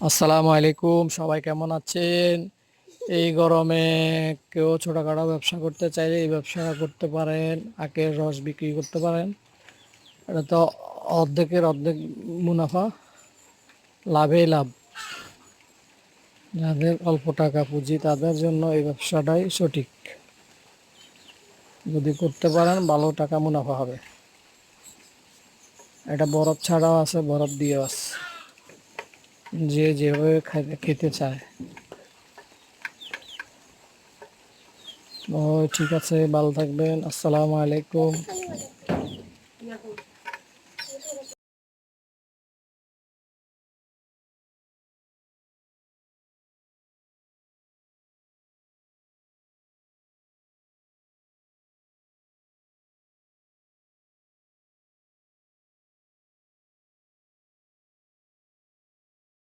আসসালামু আলাইকুম, সবাই কেমন আছেন? এই গরমে কেউ ছোটখাটো ব্যবসা করতে চাইলে এই ব্যবসা করতে পারেন। আখের রস বিক্রি করতে পারেন। এটা তো অর্ধেকের অর্ধেক মুনাফা, লাভেই লাভ। যাদের অল্প টাকা পুঁজি তাদের জন্য এই ব্যবসাটাই সঠিক। যদি করতে পারেন ভালো টাকা মুনাফা হবে। এটা বরফ ছাড়াও আছে, বরফ দিয়েও আছে, যে যেভাবে খেতে চায়। ও ঠিক আছে, ভালো থাকবেন। আসসালামু আলাইকুম।